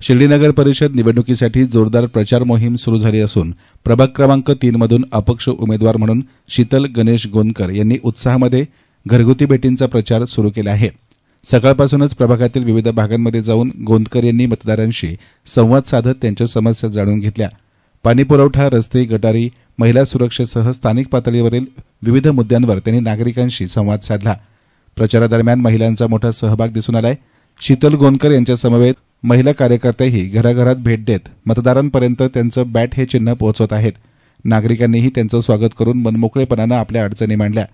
शिर्डी नगर परिषद निवडणुकीसाठी जोरदार प्रचार मोहीम सुरू झाली असून प्रभाग क्रमांक 3 मधून अपक्ष उमेदवार म्हणून शीतल गणेश गोंदकर यांनी उत्साहामध्ये घरगुती भेटींचा प्रचार सुरू केला आहे। सकाळपासूनच प्रभागातील विविध भागांमध्ये जाऊन गोंदकर यांनी मतदारांशी संवाद साधत त्यांच्या समस्या जाणून घेतल्या। पाणी पुरवठा, रस्ते, गटारी, महिला सुरक्षेसह स्थानिक पातळीवरील विविध मुद्द्यांवर त्यांनी नागरिकांशी संवाद साधला। प्रचारादरम्यान महिलांचा मोठा सहभाग दिसून आलाय। शीतल गोंदकर यांच्या समवेत महिला कार्यकर्त्याही घराघरात भेट देत मतदारांपर्यंत त्यांचं बॅट हे चिन्ह पोहोचवत आहेत। नागरिकांनीही त्यांचं स्वागत करून मनमोकळेपणानं आपल्या अडचणी मांडल्या।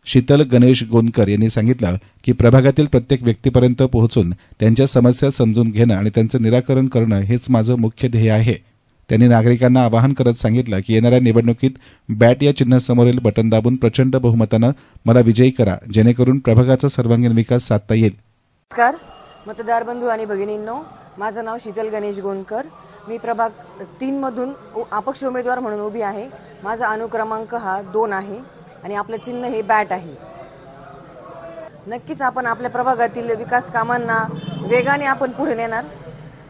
शीतल गणेश गोंदकर यांनी सांगितलं की प्रभागातील प्रत्येक व्यक्तीपर्यंत पोहोचून त्यांच्या समस्या समजून घेणं आणि त्यांचं निराकरण करणं हेच माझं मुख्य ध्येय आहे। त्यांनी नागरिकांना आवाहन करत सांगितलं की येणाऱ्या निवडणुकीत बॅट या चिन्हासमोरील बटन दाबून प्रचंड बहुमतानं मला विजयी करा, जेणेकरून प्रभागाचा सर्वांगीण विकास साधता येईल। नमस्कार मतदार बंधू आणि भगिनींनो, माझं नाव शीतल गणेश गोंदकर। मी प्रभाग 3 मधून अपक्ष उमेदवार म्हणून उभी आहे। माझा अनुक्रमांक हा 2 आहे आणि आपलं चिन्ह हे बॅट आहे। नक्कीच आपण आपल्या प्रभागातील विकास कामांना वेगाने आपण पुढे नेणार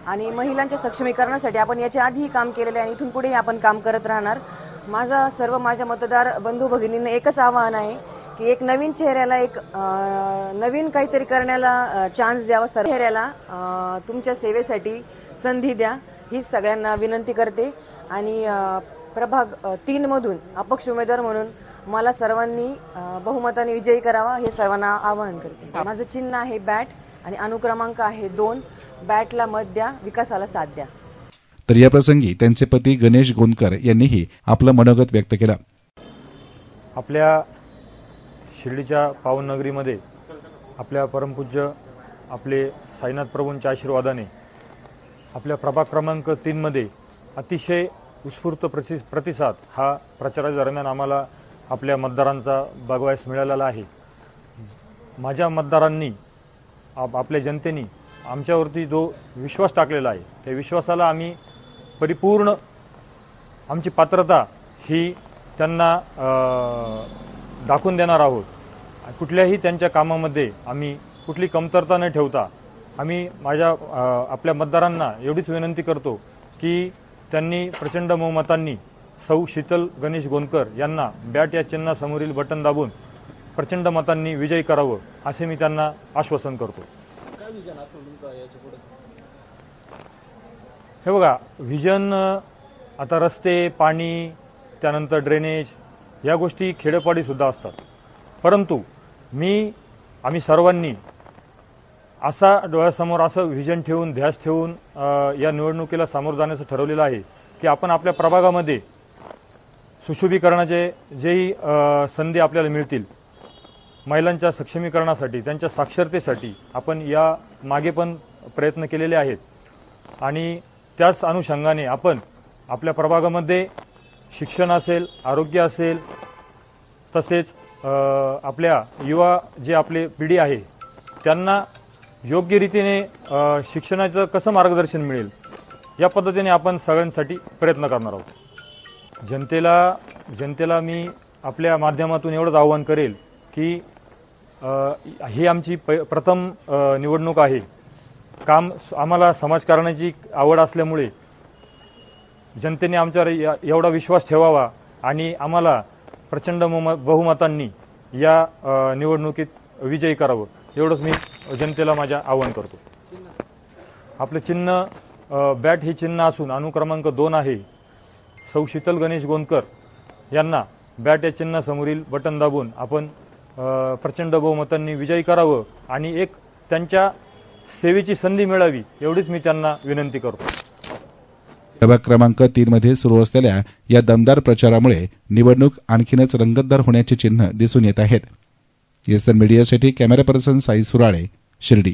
आणि महिलांच्या सक्षमीकरणासाठी आपण याच्या आधीही काम केलेले आहे आणि इथून पुढेही आपण काम करत राहणार। माझ्या मतदार बंधू भगिनींना एकच आवाहन आहे की एक नवीन चेहऱ्याला एक नवीन काहीतरी करण्याला चान्स द्यावा, सर्व चेहऱ्याला तुमच्या सेवेसाठी संधी द्या, ही सगळ्यांना विनंती करते। आणि प्रभाग 3 मधून अपक्ष उमेदवार म्हणून मला सर्वांनी बहुमताने विजयी करावा, हे सर्वांना आवाहन करते। माझं चिन्ह आहे बॅट आणि अनुक्रमांक आहे 2। बॅटला मत द्या, विकासाला साथ द्या। तर या प्रसंगी त्यांचे पती गणेश गोंदकर यांनीही आपलं मनोगत व्यक्त केलं। आपल्या शिर्डीच्या पावन नगरीमध्ये आपल्या परमपूज्य आपले साईनाथ प्रभूंच्या आशीर्वादाने आपल्या प्रभाग क्रमांक 3 मध्ये अतिशय उत्स्फूर्त प्रतिसाद हा प्रचाराच्या दरम्यान आम्हाला आपल्या मतदारांचा बघावयास मिळालेला आहे। माझ्या मतदारांनी आपल्या जनतेने आमच्यावरती जो विश्वास टाकलेला आहे त्या विश्वासाला आम्ही परिपूर्ण आमची पात्रता ही त्यांना दाखवून देणार आहोत। कुठल्याही त्यांच्या कामामध्ये आम्ही कुठली कमतरता न ठेवता आम्ही आपल्या मतदारांना एवढीच विनंती करतो की त्यांनी प्रचंड बहुमतांनी सौ शीतल गणेश गोंदकर यांना बॅट या चिन्हासमोरील बटन दाबून प्रचंड मतांनी विजयी करावं असे मी त्यांना आश्वासन करतो। हे बघा, व्हिजन आता रस्ते, पाणी, त्यानंतर ड्रेनेज या गोष्टी खेडेपाडी सुद्धा असतात, परंतु आम्ही सर्वांनी असा डोळ्यासमोर असं व्हिजन ठेवून ध्यास ठेवून या निवडणुकीला सामोरं जाण्याचं ठरवलेलं आहे की आपण आपल्या प्रभागामध्ये सुशोभीकरणाचे जेही संधी आपल्याला मिळतील, महिलांच्या सक्षमीकरणासाठी, त्यांच्या साक्षरतेसाठी आपण या मागे पण प्रयत्न केलेले आहेत आणि त्याच अनुषंगाने आपण आपल्या प्रभागामध्ये शिक्षण असेल, आरोग्य असेल, तसेच आपल्या युवा जे आपले पिढी आहे त्यांना योग्य रीतीने शिक्षणाचं कसं मार्गदर्शन मिळेल या पद्धतीने आपण सगळ्यांसाठी प्रयत्न करणार आहोत। जनतेला मी आपल्या माध्यमातून एवढंच आवाहन करेल की ही आमची प्रथम निवडणूक आहे। आम्हाला समाजकारणाची आवड असल्यामुळे जनतेने आमच्यावर एवढा विश्वास ठेवावा आणि आम्हाला प्रचंड बहुमतांनी या निवडणुकीत विजयी करावं, एवढंच मी जनतेला माझ्या आवाहन करतो। आपलं चिन्ह बॅट हे चिन्ह असून अनुक्रमांक 2 आहे। सौ शीतल गणेश गोंदकर यांना बॅट या चिन्हासमोरील बटन दाबून आपण प्रचंड बहुमतांनी विजयी करावं आणि एक त्यांच्या सेवेची संधी मिळावी, एवढीच मी त्यांना विनंती करतो। प्रभाग क्रमांक 3 मध्ये सुरू असलेल्या या दमदार प्रचारामुळे निवडणूक आणखीनच रंगतदार होण्याची चिन्ह दिसून येत आहेत। येस मीडियासाठी कॅमेरा पर्सन साई सुराळे, शिर्डी।